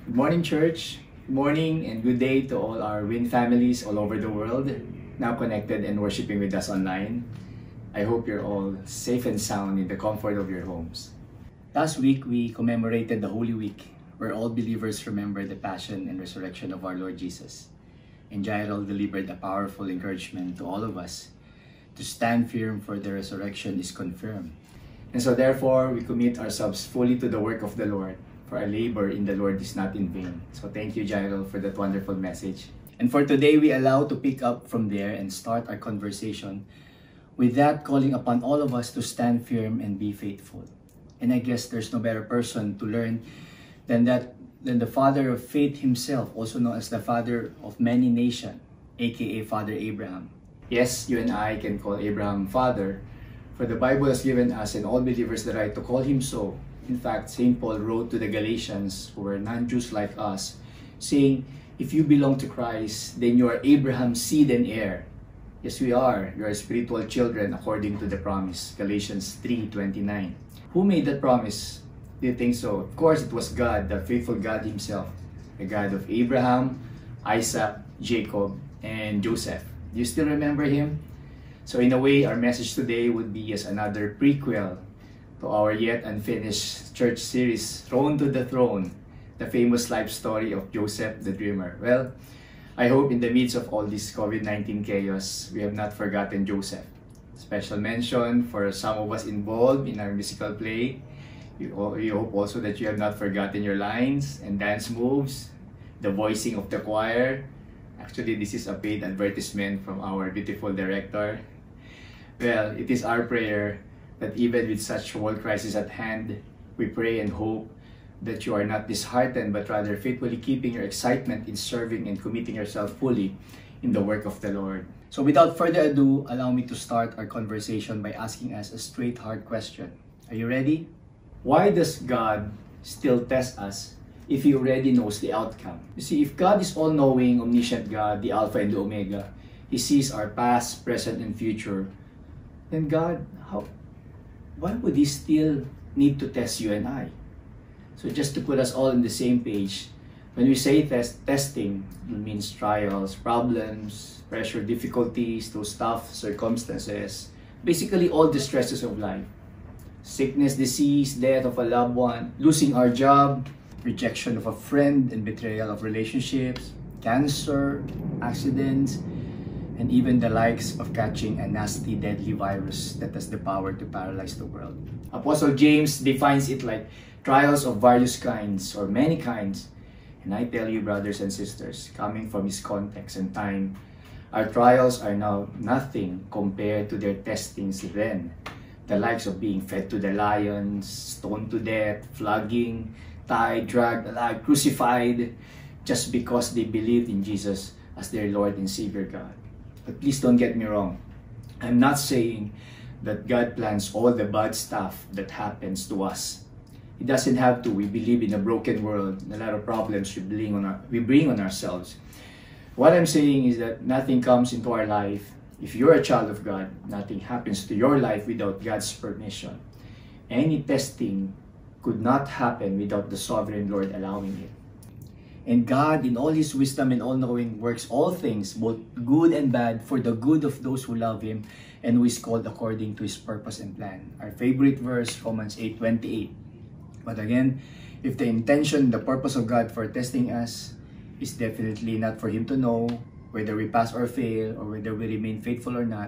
Good morning, church. Good morning and good day to all our WIN families all over the world, now connected and worshiping with us online. I hope you're all safe and sound in the comfort of your homes. Last week, we commemorated the Holy Week, where all believers remember the passion and resurrection of our Lord Jesus. And Jairil delivered a powerful encouragement to all of us to stand firm, for the resurrection is confirmed. And so therefore, we commit ourselves fully to the work of the Lord, for our labor in the Lord is not in vain. So thank you, Jairil, for that wonderful message. And for today, we allow to pick up from there and start our conversation with that calling upon all of us to stand firm and be faithful. And I guess there's no better person to learn than the father of faith himself, also known as the father of many nations, aka Father Abraham. Yes, you and I can call Abraham father, for the Bible has given us and all believers the right to call him so. In fact, St. Paul wrote to the Galatians, who were non-Jews like us, saying, if you belong to Christ, then you are Abraham's seed and heir. Yes, we are. You are spiritual children according to the promise. Galatians 3:29. Who made that promise? Do you think so? Of course, it was God, the faithful God himself, the God of Abraham, Isaac, Jacob, and Joseph. Do you still remember him? So in a way, our message today would be as another prequel to our yet unfinished church series, Throne to the Throne, the famous life story of Joseph the Dreamer. Well, I hope in the midst of all this COVID-19 chaos, we have not forgotten Joseph. Special mention for some of us involved in our musical play. We hope also that you have not forgotten your lines and dance moves, the voicing of the choir. Actually, this is a paid advertisement from our beautiful director. Well, it is our prayer that even with such world crisis at hand, we pray and hope that you are not disheartened, but rather faithfully keeping your excitement in serving and committing yourself fully in the work of the Lord. So without further ado, allow me to start our conversation by asking us a straight hard question. Are you ready? Why does God still test us if He already knows the outcome? You see, if God is all-knowing, omniscient God, the Alpha and the Omega, He sees our past, present, and future, then God, why would He still need to test you and I? So just to put us all on the same page, when we say testing, it means trials, problems, pressure, difficulties, those tough circumstances, basically all the stresses of life. Sickness, disease, death of a loved one, losing our job, rejection of a friend and betrayal of relationships, cancer, accidents, and even the likes of catching a nasty, deadly virus that has the power to paralyze the world. Apostle James defines it like trials of various kinds or many kinds. And I tell you, brothers and sisters, coming from his context and time, our trials are now nothing compared to their testings then. The likes of being fed to the lions, stoned to death, flogging, tied, dragged alive, crucified, just because they believed in Jesus as their Lord and Savior God. But please don't get me wrong. I'm not saying that God plans all the bad stuff that happens to us. He doesn't have to. We believe in a broken world, a lot of problems we bring on ourselves. What I'm saying is that nothing comes into our life. If you're a child of God, nothing happens to your life without God's permission. Any testing could not happen without the sovereign Lord allowing it. And God, in all His wisdom and all-knowing, works all things, both good and bad, for the good of those who love Him and who is called according to His purpose and plan. Our favorite verse, Romans 8:28. But again, if the intention, the purpose of God for testing us is definitely not for Him to know whether we pass or fail, or whether we remain faithful or not,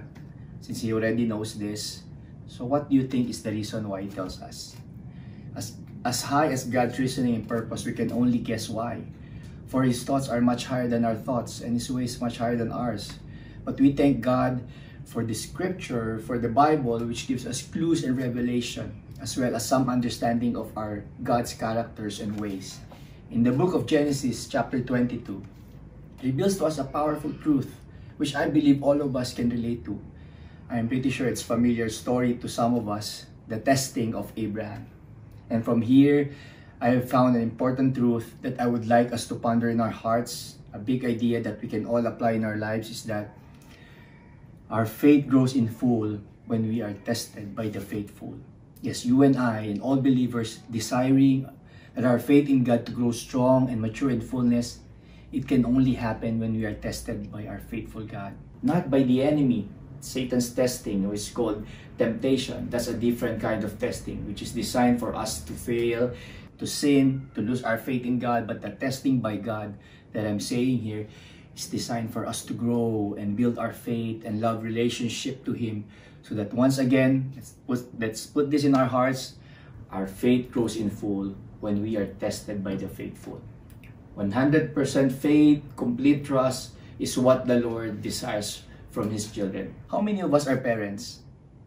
since He already knows this, so what do you think is the reason why He tells us? As high as God's reasoning and purpose, we can only guess why. For His thoughts are much higher than our thoughts, and His ways much higher than ours. But we thank God for the Scripture, for the Bible, which gives us clues and revelation, as well as some understanding of our God's characters and ways. In the book of Genesis, chapter 22, reveals to us a powerful truth, which I believe all of us can relate to. I am pretty sure it's a familiar story to some of us, the testing of Abraham. And from here, I have found an important truth that I would like us to ponder in our hearts. A big idea that we can all apply in our lives is that our faith grows in full when we are tested by the faithful. Yes, you and I and all believers desiring And our faith in God to grow strong and mature in fullness, it can only happen when we are tested by our faithful God. Not by the enemy. Satan's testing, which is called temptation. That's a different kind of testing, which is designed for us to fail, To sin, to lose our faith in God. But the testing by God that I'm saying here is designed for us to grow and build our faith and love relationship to Him, so that once again, let's put this in our hearts, our faith grows in full when we are tested by the faithful. 100% faith, complete trust is what the Lord desires from His children. how many of us are parents?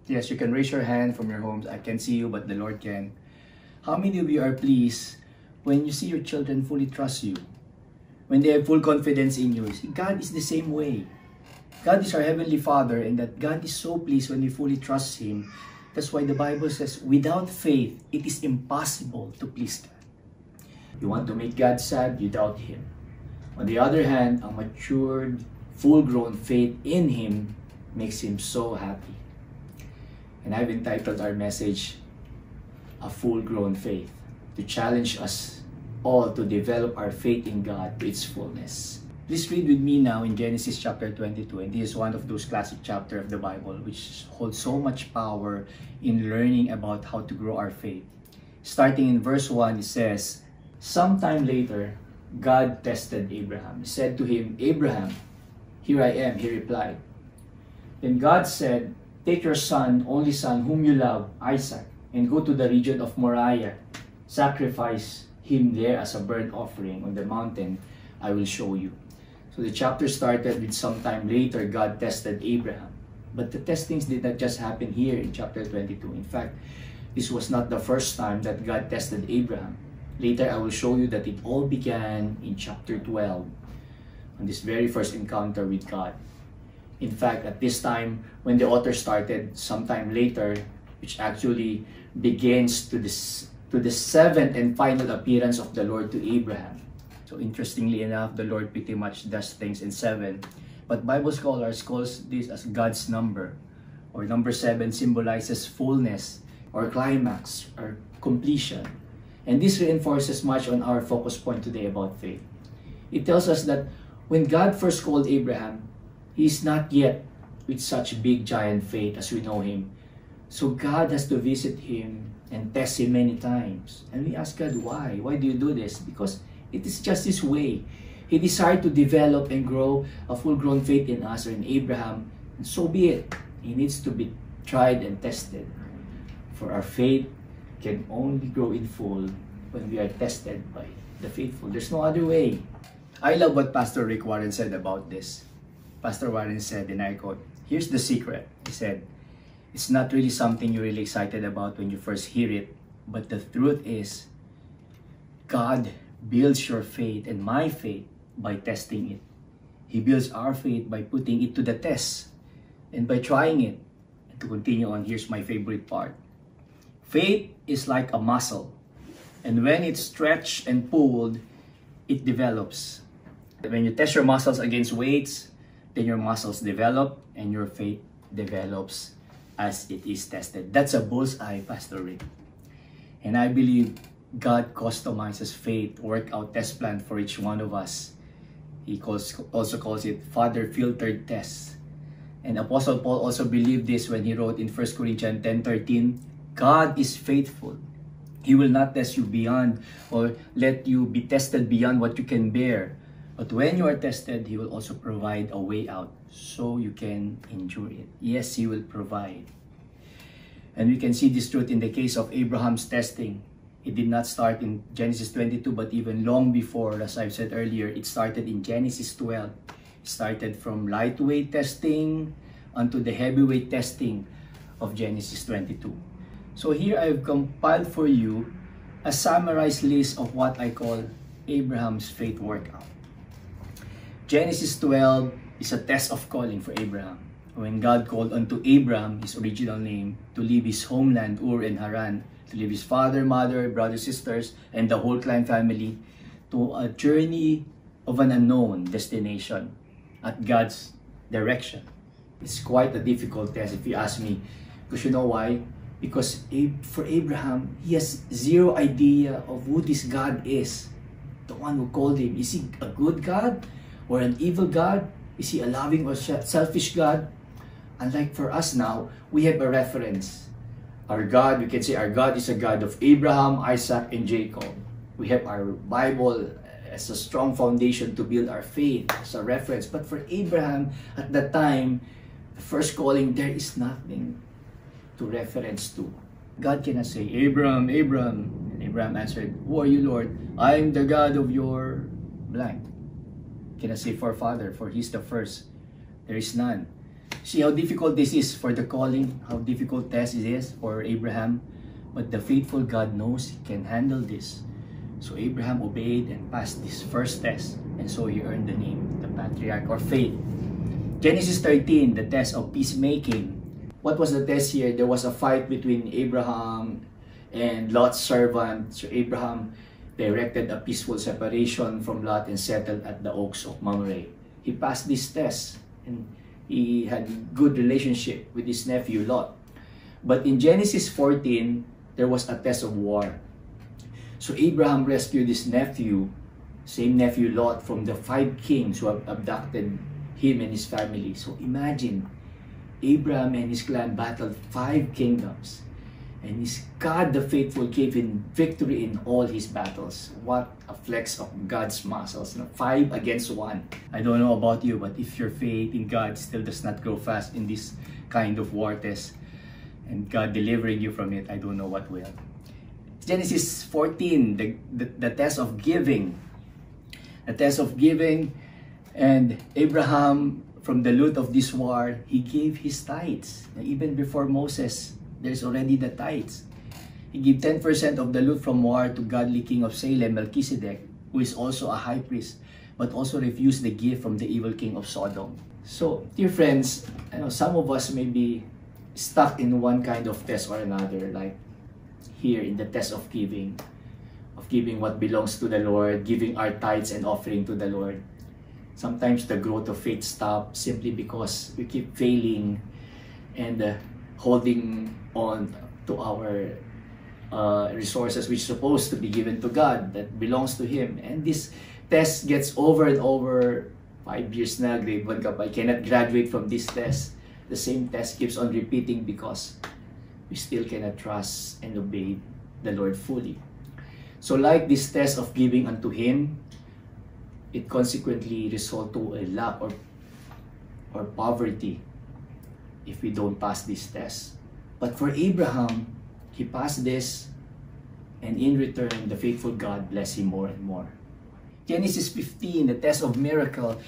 Yes, you can raise your hand from your homes. I can't see you, but the Lord can. How many of you are pleased when you see your children fully trust you? When they have full confidence in you? See, God is the same way. God is our Heavenly Father, and that God is so pleased when we fully trust Him. That's why the Bible says, without faith, it is impossible to please God. You want to make God sad, you doubt Him. On the other hand, a matured, full-grown faith in Him makes Him so happy. And I've entitled our message, A Full-Grown Faith, to challenge us all to develop our faith in God to its fullness. Please read with me now in Genesis chapter 22, and this is one of those classic chapters of the Bible which holds so much power in learning about how to grow our faith. Starting in verse 1, it says, Sometime later, God tested Abraham. He said to him, Abraham, here I am, he replied. Then God said, take your son, only son, whom you love, Isaac, and go to the region of Moriah. Sacrifice him there as a burnt offering on the mountain I will show you. So the chapter started with sometime later God tested Abraham. But the testings did not just happen here in chapter 22. In fact, this was not the first time that God tested Abraham. Later I will show you that it all began in chapter 12, on this very first encounter with God. In fact, at this time, when the author started, sometime later, which actually begins to the seventh and final appearance of the Lord to Abraham. So interestingly enough, the Lord pretty much does things in 7. But Bible scholars calls this as God's number. Or number 7 symbolizes fullness, or climax, or completion. And this reinforces much on our focus point today about faith. It tells us that when God first called Abraham, he is not yet with such big giant faith as we know him. So God has to visit him and test him many times. And we ask God, why? Why do you do this? Because it is just His way. He desired to develop and grow a full-grown faith in us or in Abraham. And so be it. He needs to be tried and tested. For our faith can only grow in full when we are tested by the faithful. There's no other way. I love what Pastor Rick Warren said about this. Pastor Warren said, and I quote, here's the secret. He said, it's not really something you're really excited about when you first hear it, but the truth is, God builds your faith and my faith by testing it. He builds our faith by putting it to the test and by trying it. And to continue on, here's my favorite part. Faith is like a muscle, and when it's stretched and pulled, it develops. When you test your muscles against weights, then your muscles develop and your faith develops as it is tested. That's a bullseye, Pastor Rick. And I believe God customizes faith workout test plan for each one of us. He also calls it Father-filtered tests. And Apostle Paul also believed this when he wrote in 1 Corinthians 10:13, God is faithful. He will not test you beyond or let you be tested beyond what you can bear. But when you are tested, He will also provide a way out so you can endure it. Yes, He will provide. And we can see this truth in the case of Abraham's testing. It did not start in Genesis 22, but even long before, as I've said earlier, it started in Genesis 12. It started from lightweight testing unto the heavyweight testing of Genesis 22. So here I've compiled for you a summarized list of what I call Abraham's faith workout. Genesis 12 is a test of calling for Abraham. When God called unto Abraham, his original name, to leave his homeland, Ur and Haran, to leave his father, mother, brothers, sisters, and the whole clan family, to a journey of an unknown destination at God's direction. It's quite a difficult test if you ask me. Because you know why? Because for Abraham, he has zero idea of who this God is. The one who called him. Is he a good God or an evil God? Is he a loving or selfish God? Unlike for us now, we have a reference. Our God, we can say our God is a God of Abraham, Isaac, and Jacob. We have our Bible as a strong foundation to build our faith as a reference. But for Abraham, at that time, the first calling, there is nothing to reference to. God cannot say, Abraham, Abraham. And Abraham answered, who are you, Lord? I am the God of your blank. Cannot say forefather, for he's the first. There is none. See how difficult this is for the calling, how difficult test it is for Abraham. But the faithful God knows he can handle this. So Abraham obeyed and passed this first test. And so he earned the name, the patriarch or faith. Genesis 13, the test of peacemaking. What was the test here? There was a fight between Abraham and Lot's servant. So Abraham directed a peaceful separation from Lot and settled at the oaks of Mamre. He passed this test and he had good relationship with his nephew Lot. But in Genesis 14, there was a test of war. So Abraham rescued his nephew, same nephew Lot, from the 5 kings who have abducted him and his family. So imagine, Abraham and his clan battled 5 kingdoms. And his God the faithful gave him victory in all his battles. What a flex of God's muscles. 5 against 1. I don't know about you, but if your faith in God still does not grow fast in this kind of war test, and God delivering you from it, I don't know what will. Genesis 14, the test of giving. The test of giving. And Abraham, from the loot of this war, he gave his tithes. Even before Moses, there's already the tithes. He gave 10% of the loot from war to godly king of Salem, Melchizedek, who is also a high priest, but also refused the gift from the evil king of Sodom. So, dear friends, I know some of us may be stuck in one kind of test or another, like here in the test of giving what belongs to the Lord, giving our tithes and offering to the Lord. Sometimes the growth of faith stops simply because we keep failing and holding on to our resources which are supposed to be given to God, that belongs to Him. And this test gets over and over. 5 years na, grade 1 ka pa, I cannot graduate from this test. The same test keeps on repeating because we still cannot trust and obey the Lord fully. So like this test of giving unto Him, it consequently results to a lack or poverty if we don't pass this test. But for Abraham, he passed this, and in return, the faithful God blessed him more and more. Genesis 15, the test of miracle,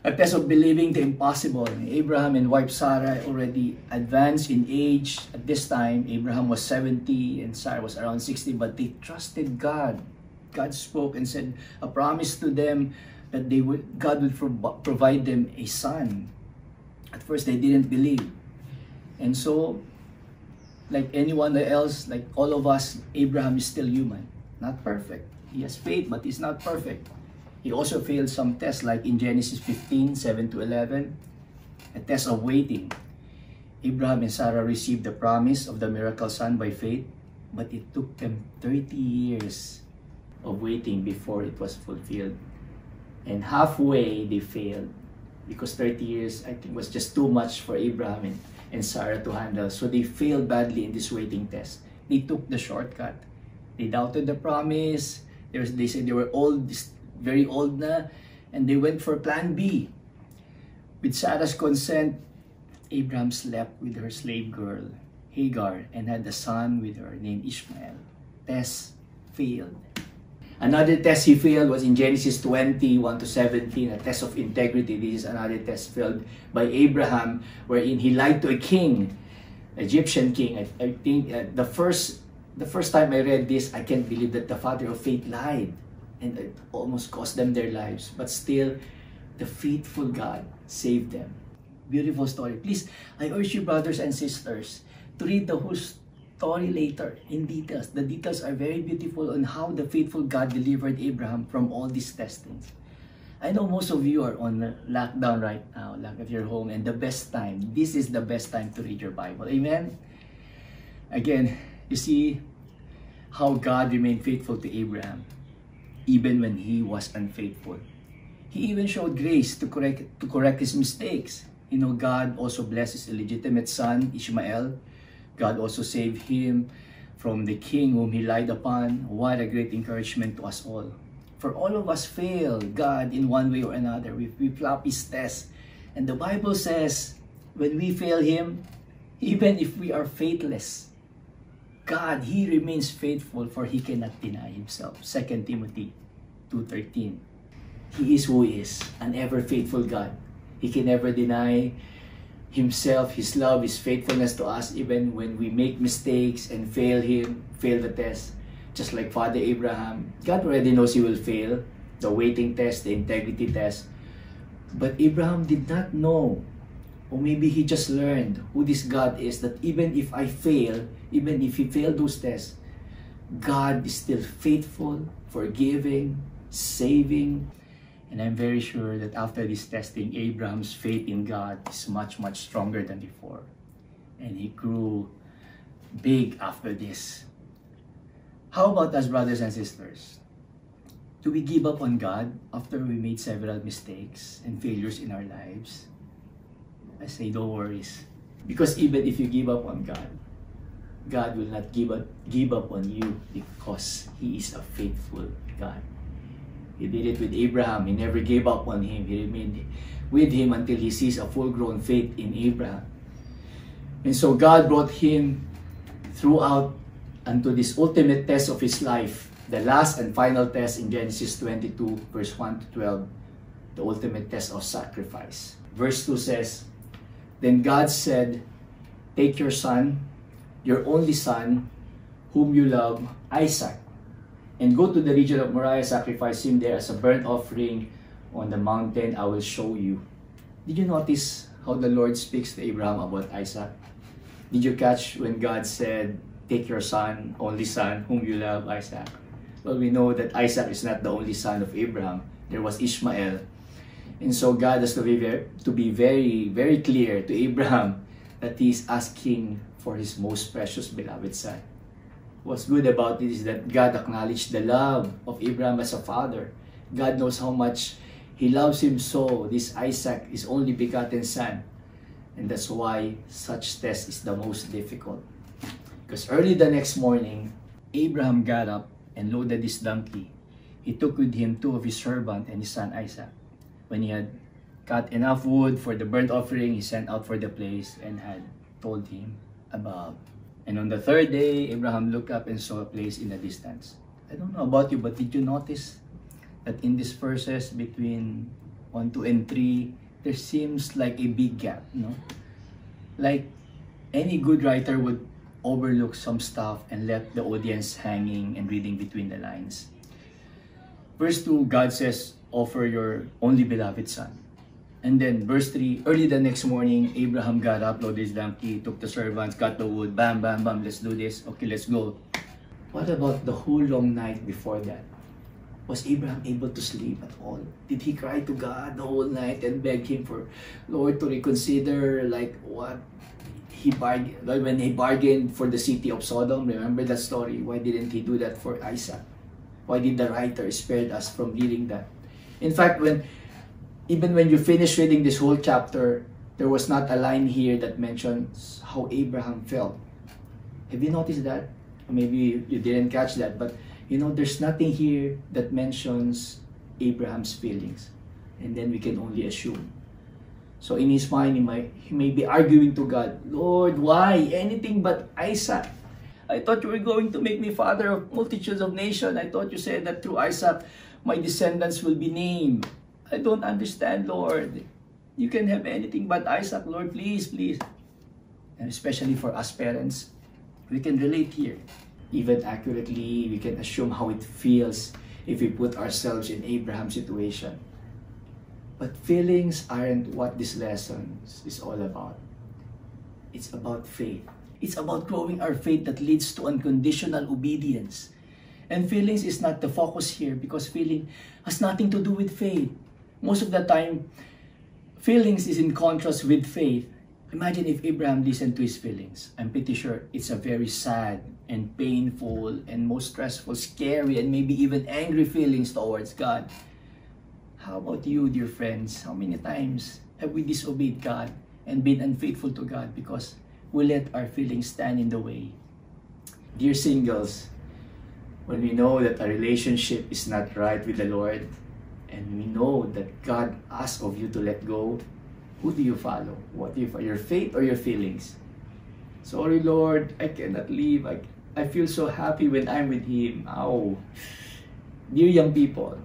a test of believing the impossible. Abraham and wife Sarah already advanced in age. At this time, Abraham was 70 and Sarah was around 60, but they trusted God. God spoke and said a promise to them that God would provide them a son. At first, they didn't believe. And so, like anyone else, like all of us, Abraham is still human, not perfect. He has faith, but he's not perfect. He also failed some tests, like in Genesis 15, 7 to 11, a test of waiting. Abraham and Sarah received the promise of the miracle son by faith, but it took them 30 years of waiting before it was fulfilled. And halfway, they failed, because 30 years, I think, was just too much for Abraham and Sarah to handle. So they failed badly in this waiting test. They took the shortcut. They doubted the promise. They said they were old, very old na, and they went for plan B. With Sarah's consent, Abraham slept with her slave girl, Hagar, and had a son with her named Ishmael. Test failed. Another test he failed was in Genesis 20, 1 to 17, a test of integrity. This is another test failed by Abraham, wherein he lied to a king, Egyptian king. I think the first time I read this, I can't believe that the father of faith lied, and it almost cost them their lives. But still, the faithful God saved them. Beautiful story. Please, I urge you, brothers and sisters, to read the whole story later in details. The details are very beautiful on how the faithful God delivered Abraham from all these testings. I know most of you are on lockdown right now, locked at your home, and this is the best time to read your Bible. Amen? Again, you see how God remained faithful to Abraham even when he was unfaithful. He even showed grace to correct his mistakes. You know, God also blessed his illegitimate son, Ishmael. God also saved him from the king whom he lied upon. What a great encouragement to us all. For all of us fail God in one way or another. We flop his test. And the Bible says, when we fail him, even if we are faithless, God, he remains faithful, for he cannot deny himself. 2 Timothy 2:13. He is who he is, an ever faithful God. He can never deny himself, his love, his faithfulness to us, even when we make mistakes and fail the test. Just like Father Abraham, God already knows he will fail the waiting test, the integrity test. But Abraham did not know, or maybe he just learned who this God is, that even if I fail, even if he failed those tests, God is still faithful, forgiving, saving. And I'm very sure that after this testing, Abraham's faith in God is much, much stronger than before. And he grew big after this. How about us, brothers and sisters? Do we give up on God after we made several mistakes and failures in our lives? I say, no worries. Because even if you give up on God, God will not give up on you, because he is a faithful God. He did it with Abraham. He never gave up on him. He remained with him until he sees a full-grown faith in Abraham. And so God brought him throughout unto this ultimate test of his life, the last and final test in Genesis 22, verse 1 to 12, the ultimate test of sacrifice. Verse 2 says, "Then God said, take your son, your only son, whom you love, Isaac, and go to the region of Moriah, sacrifice him there as a burnt offering on the mountain I will show you." Did you notice how the Lord speaks to Abraham about Isaac? Did you catch when God said, take your son, only son, whom you love, Isaac? Well, we know that Isaac is not the only son of Abraham. There was Ishmael. And so God has to be very, very clear to Abraham that he is asking for his most precious beloved son. What's good about this is that God acknowledged the love of Abraham as a father. God knows how much he loves him, so this Isaac is only begotten son. And that's why such test is the most difficult. Because early the next morning, Abraham got up and loaded his donkey. He took with him 2 of his servants and his son Isaac. When he had cut enough wood for the burnt offering, he sent out for the place and had told him about. And on the 3rd day, Abraham looked up and saw a place in the distance. I don't know about you, but did you notice that in these verses between 1, 2, and 3, there seems like a big gap, no? Like any good writer would overlook some stuff and left the audience hanging and reading between the lines. Verse 2, God says, offer your only beloved son. And then verse 3, early the next morning, Abraham got up, loaded his donkey, took the servants, cut the wood, bam, bam, bam, let's do this. Okay, let's go. What about the whole long night before that? Was Abraham able to sleep at all? Did he cry to God the whole night and beg him for, Lord, to reconsider like what he bargained, when he bargained for the city of Sodom? Remember that story? Why didn't he do that for Isaac? Why did the writer spare us from reading that? In fact, even when you finish reading this whole chapter, there was not a line here that mentions how Abraham felt. Have you noticed that? Or maybe you didn't catch that, but you know, there's nothing here that mentions Abraham's feelings. And then we can only assume. So in his mind, he may be arguing to God, Lord, why? Anything but Isaac. I thought you were going to make me father of multitudes of nations. I thought you said that through Isaac, my descendants will be named. I don't understand, Lord. You can have anything but Isaac, Lord, please, please. And especially for us parents, we can relate here. Even accurately, we can assume how it feels if we put ourselves in Abraham's situation. But feelings aren't what this lesson is all about. It's about faith. It's about growing our faith that leads to unconditional obedience. And feelings is not the focus here, because feeling has nothing to do with faith. Most of the time, feelings is in contrast with faith. Imagine if Abraham listened to his feelings. I'm pretty sure it's a very sad and painful and most stressful, scary, and maybe even angry feelings towards God. How about you, dear friends? How many times have we disobeyed God and been unfaithful to God because we let our feelings stand in the way? Dear singles, when we know that a relationship is not right with the Lord, and we know that God asks of you to let go, who do you follow? What do you follow? Your faith or your feelings? Sorry, Lord, I cannot leave. I feel so happy when I'm with Him. Ow. Dear young people,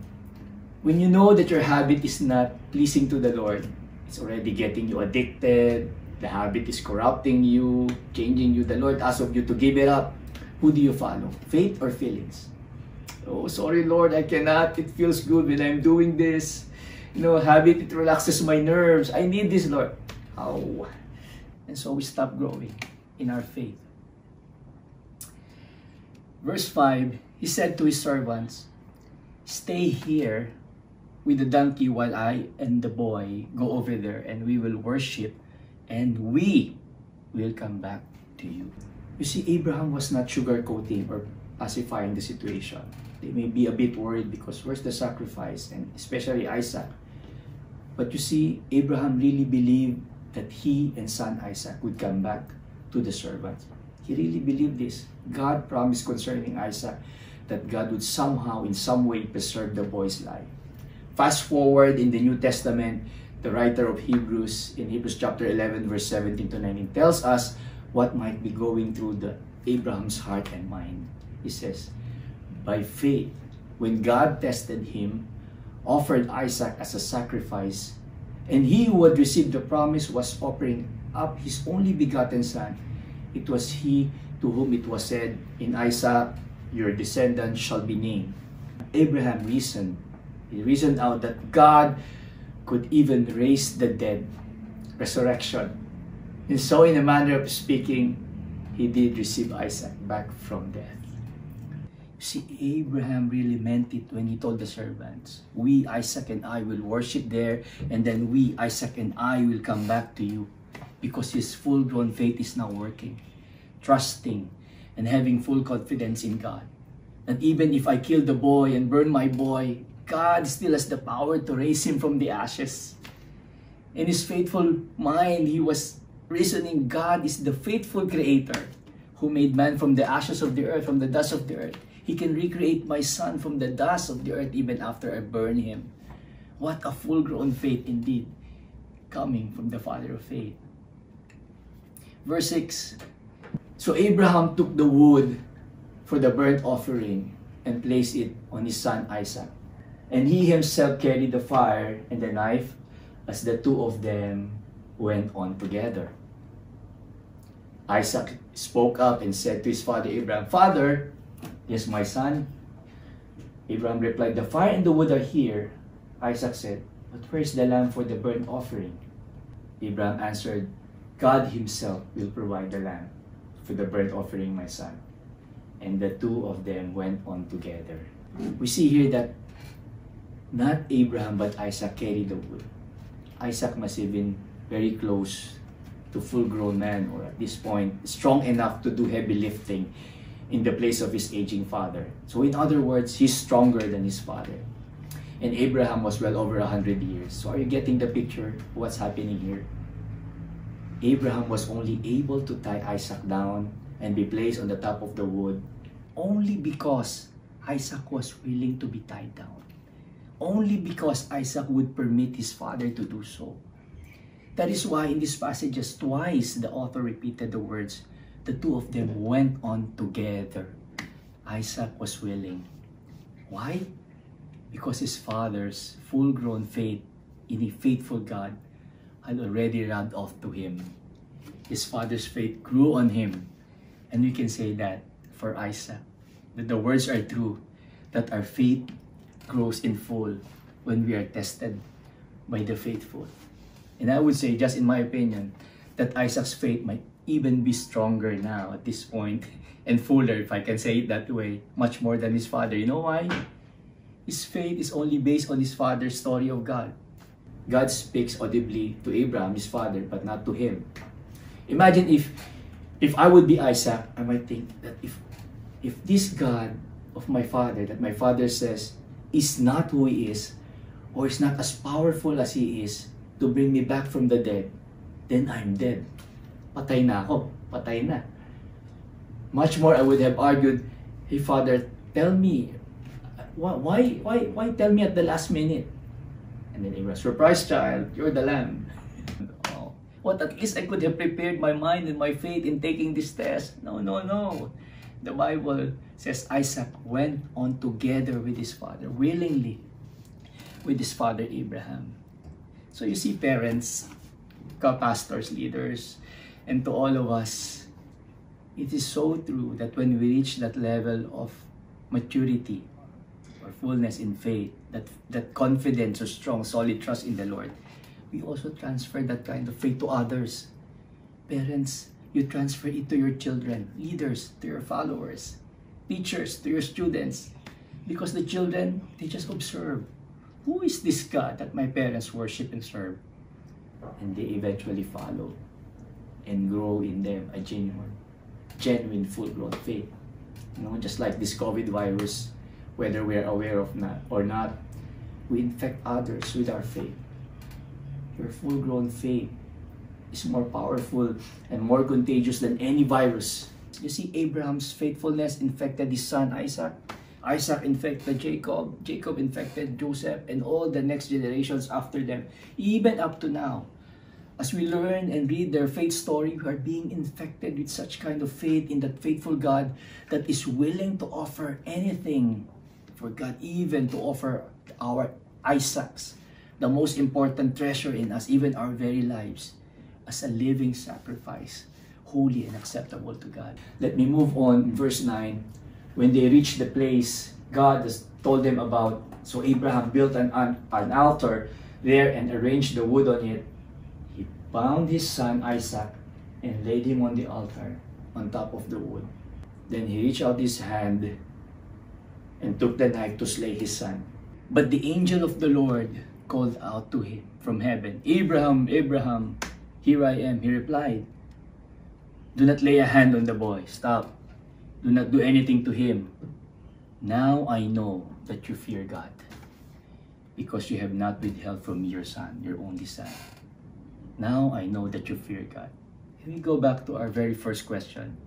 when you know that your habit is not pleasing to the Lord, it's already getting you addicted, the habit is corrupting you, changing you, the Lord asks of you to give it up. Who do you follow? Faith or feelings? Oh, sorry, Lord, I cannot. It feels good when I'm doing this. Habit, it relaxes my nerves. I need this, Lord. Oh. And so we stop growing in our faith. Verse 5, he said to his servants, "Stay here with the donkey while I and the boy go over there, and we will worship, and we will come back to you." You see, Abraham was not sugarcoating or pacifying the situation. They may be a bit worried because where's the sacrifice, and especially Isaac. But you see, Abraham really believed that he and son Isaac would come back to the servants. He really believed this. God promised concerning Isaac that God would somehow, in some way, preserve the boy's life. Fast forward in the New Testament, the writer of Hebrews, in Hebrews chapter 11, verse 17 to 19, tells us what might be going through Abraham's heart and mind. He says, by faith, when God tested him, offered Isaac as a sacrifice, and he who had received the promise was offering up his only begotten son, it was he to whom it was said, "In Isaac your descendant shall be named." Abraham reasoned. He reasoned out that God could even raise the dead, resurrection. And so, in a manner of speaking, he did receive Isaac back from death. See, Abraham really meant it when he told the servants, "We, Isaac and I, will worship there, and then we, Isaac and I, will come back to you." Because his full-grown faith is now working, trusting and having full confidence in God. And even if I kill the boy and burn my boy, God still has the power to raise him from the ashes. In his faithful mind, he was reasoning, God is the faithful creator who made man from the ashes of the earth, from the dust of the earth. He can recreate my son from the dust of the earth even after I burn him. What a full-grown faith indeed, coming from the father of faith. Verse 6, so Abraham took the wood for the burnt offering and placed it on his son Isaac. And he himself carried the fire and the knife as the two of them went on together. Isaac spoke up and said to his father Abraham, "Father, yes, my son." Abraham replied, "The fire and the wood are here." Isaac said, "But where is the lamb for the burnt offering?" Abraham answered, "God himself will provide the lamb for the burnt offering, my son." And the two of them went on together. We see here that not Abraham but Isaac carried the wood. Isaac must have been very close to full-grown man, or at this point, strong enough to do heavy lifting in the place of his aging father. So in other words, he's stronger than his father. And Abraham was well over 100 years. So are you getting the picture of what's happening here? Abraham was only able to tie Isaac down and be placed on the top of the wood only because Isaac was willing to be tied down. Only because Isaac would permit his father to do so. That is why in these passages twice the author repeated the words, the two of them went on together. Isaac was willing. Why? Because his father's full-grown faith in a faithful God had already rubbed off to him. His father's faith grew on him. And we can say that for Isaac, that the words are true, that our faith grows in full when we are tested by the faithful. And I would say, just in my opinion, that Isaac's faith might even be stronger now at this point, and fuller, if I can say it that way, much more than his father. You know why? His faith is only based on his father's story of God. God speaks audibly to Abraham, his father, but not to him. Imagine if I would be Isaac, I might think that if this God of my father, that my father says, is not who he is, or is not as powerful as he is to bring me back from the dead, then I'm dead. Patay na ako. Patay na. Much more, I would have argued, hey Father, tell me, why tell me at the last minute? And then Abraham, surprise child, you're the lamb. Oh, what, at least I could have prepared my mind and my faith in taking this test. No. The Bible says Isaac went on together with his father, willingly, with his father Abraham. So you see, parents, pastors, leaders, and to all of us, it is so true that when we reach that level of maturity or fullness in faith, that confidence or strong, solid trust in the Lord, we also transfer that kind of faith to others. Parents, you transfer it to your children, leaders, to your followers, teachers, to your students, because the children, they just observe, who is this God that my parents worship and serve? And they eventually follow and grow in them a genuine full-grown faith. You know, just like this COVID virus, whether we're aware of that or not, we infect others with our faith. Your full-grown faith is more powerful and more contagious than any virus. You see, Abraham's faithfulness infected his son Isaac. Isaac infected Jacob. Jacob infected Joseph and all the next generations after them, even up to now. As we learn and read their faith story, we are being infected with such kind of faith in that faithful God that is willing to offer anything for God, even to offer our Isaacs, the most important treasure in us, even our very lives, as a living sacrifice, holy and acceptable to God. Let me move on. Verse 9, when they reached the place God has told them about, so Abraham built an altar there and arranged the wood on it. He bound his son Isaac and laid him on the altar on top of the wood. Then he reached out his hand and took the knife to slay his son. But the angel of the Lord called out to him from heaven, Abraham, Abraham, here I am. He replied, do not lay a hand on the boy. Stop. Do not do anything to him. Now I know that you fear God, because you have not withheld from me your son, your only son. Now I know that you fear God. And we go back to our very first question.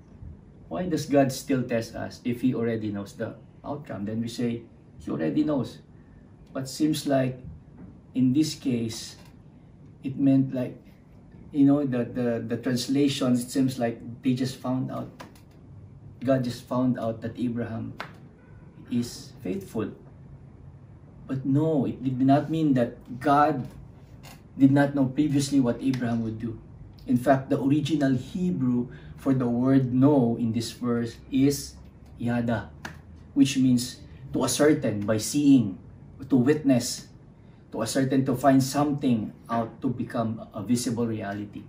Why does God still test us if He already knows the outcome? Then we say, He already knows. But seems like in this case, it meant like, you know, the translation, it seems like they just found out, God just found out that Abraham is faithful. But no, it did not mean that God did not know previously what Abraham would do. In fact, the original Hebrew for the word know in this verse is yada, which means to ascertain by seeing, to witness, to ascertain, to find something out to become a visible reality.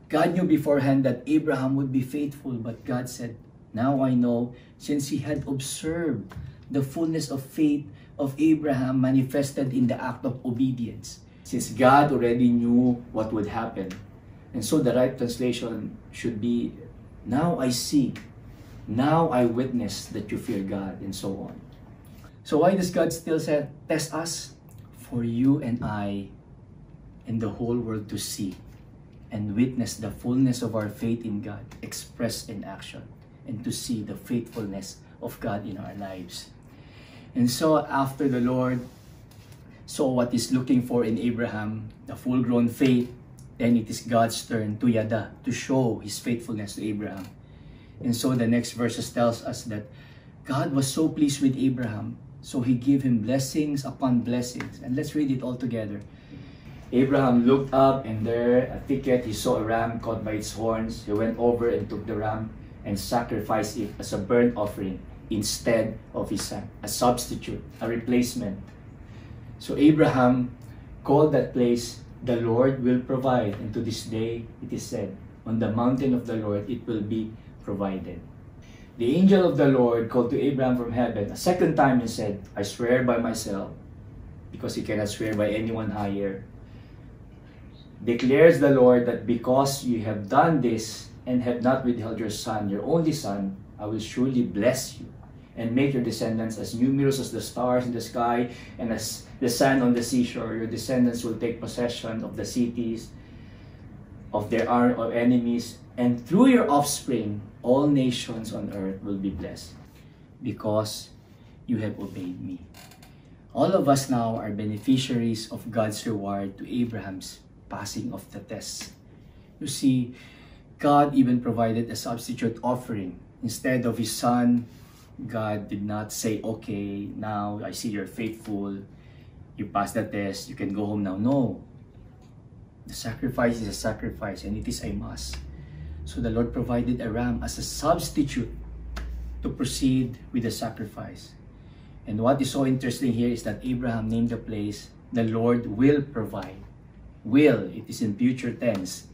God knew beforehand that Abraham would be faithful, but God said, now I know, since he had observed the fullness of faith of Abraham manifested in the act of obedience. Since God already knew what would happen. And so the right translation should be, now I see, now I witness that you fear God, and so on. So why does God still test us? For you and I and the whole world to see and witness the fullness of our faith in God expressed in action, and to see the faithfulness of God in our lives. And so after the Lord saw what He's looking for in Abraham, the full-grown faith, then it is God's turn to yada, to show His faithfulness to Abraham. And so the next verses tells us that God was so pleased with Abraham, so He gave him blessings upon blessings. And let's read it all together. Abraham looked up, and there at the thicket he saw a ram caught by its horns. He went over and took the ram and sacrificed it as a burnt offering instead of his son, a substitute, a replacement. So Abraham called that place, the Lord will provide, and to this day it is said, on the mountain of the Lord it will be provided. The angel of the Lord called to Abraham from heaven a second time and said, I swear by myself, because he cannot swear by anyone higher, Declares the Lord that because you have done this and have not withheld your son, your only son, I will surely bless you and make your descendants as numerous as the stars in the sky and as the sand on the seashore. Your descendants will take possession of the cities of their enemies, and through your offspring, all nations on earth will be blessed, because you have obeyed me. All of us now are beneficiaries of God's reward to Abraham's passing of the test. You see, God even provided a substitute offering. Instead of his son, God did not say, okay, now I see you're faithful, you passed the test, you can go home now. No. The sacrifice is a sacrifice, and it is a must. So the Lord provided a ram as a substitute to proceed with the sacrifice. And what is so interesting here is that Abraham named the place, the Lord will provide. Will, it is in future tense.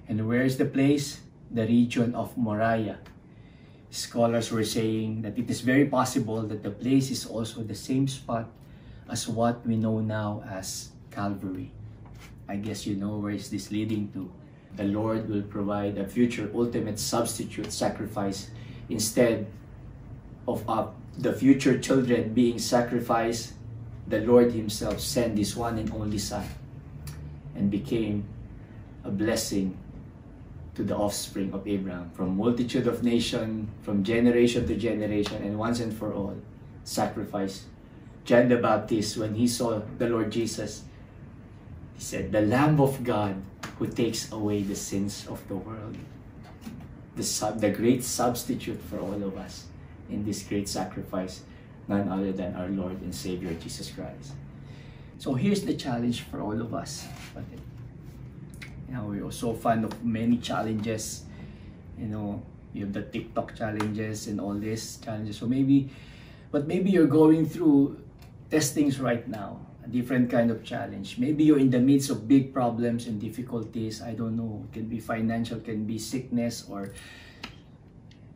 And where is the place? The region of Moriah. Scholars were saying that it is very possible that the place is also the same spot as what we know now as Calvary. I guess you know where is this leading to. The Lord will provide a future ultimate substitute sacrifice instead of the future children being sacrificed. The Lord himself sent his one and only son and became a blessing to the offspring of Abraham, from multitude of nation, from generation to generation, and once and for all, sacrifice. John the Baptist, when he saw the Lord Jesus, he said, the Lamb of God who takes away the sins of the world. The great substitute for all of us in this great sacrifice, none other than our Lord and Savior, Jesus Christ. So here's the challenge for all of us. We're so fond of many challenges. You have the TikTok challenges and all these challenges. So maybe you're going through testings right now, a different kind of challenge. Maybe you're in the midst of big problems and difficulties. I don't know. It can be financial, can be sickness,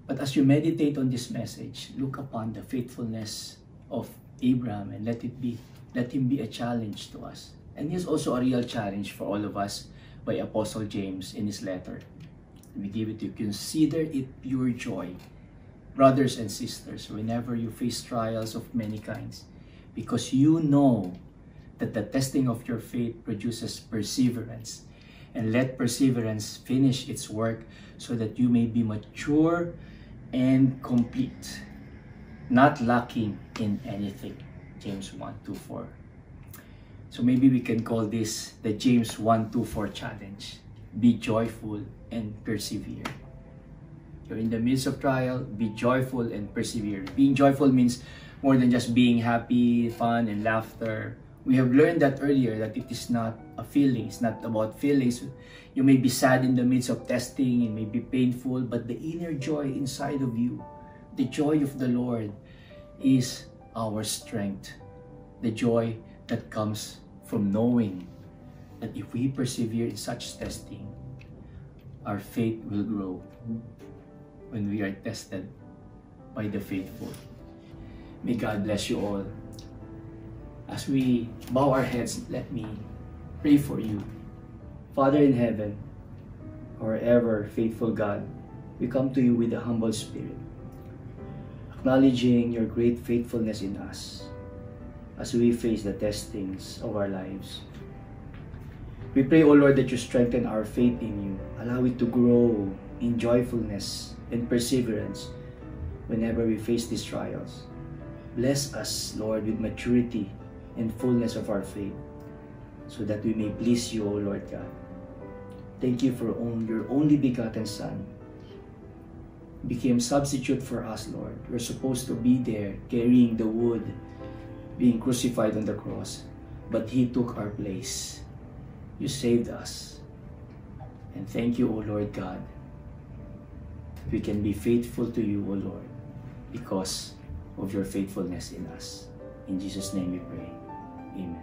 but as you meditate on this message, look upon the faithfulness of Abraham and let him be a challenge to us. And here's also a real challenge for all of us by Apostle James in his letter. Let me give it to you. Consider it pure joy, brothers and sisters, whenever you face trials of many kinds, because you know that the testing of your faith produces perseverance. And let perseverance finish its work so that you may be mature and complete, not lacking in anything. James 1:2-4. So maybe we can call this the James 1:2-4 challenge. Be joyful and persevere. You're in the midst of trial, be joyful and persevere. Being joyful means more than just being happy, fun, and laughter. We have learned that earlier, that it is not a feeling. It's not about feelings. You may be sad in the midst of testing, it may be painful, but the inner joy inside of you, the joy of the Lord, is our strength. The joy that comes from knowing that if we persevere in such testing, our faith will grow when we are tested by the faithful. May God bless you all. As we bow our heads, let me pray for you. Father in heaven, our ever faithful God, we come to you with a humble spirit, acknowledging your great faithfulness in us as we face the testings of our lives. We pray, O Lord, that you strengthen our faith in you. Allow it to grow in joyfulness and perseverance whenever we face these trials. Bless us, Lord, with maturity and fullness of our faith, so that we may please you, O Lord God. Thank you for your only begotten Son became substitute for us, Lord. We're supposed to be there carrying the wood, being crucified on the cross, but he took our place. You saved us. And thank you, O Lord God, that we can be faithful to you, O Lord, because of your faithfulness in us. In Jesus' name we pray. Amen.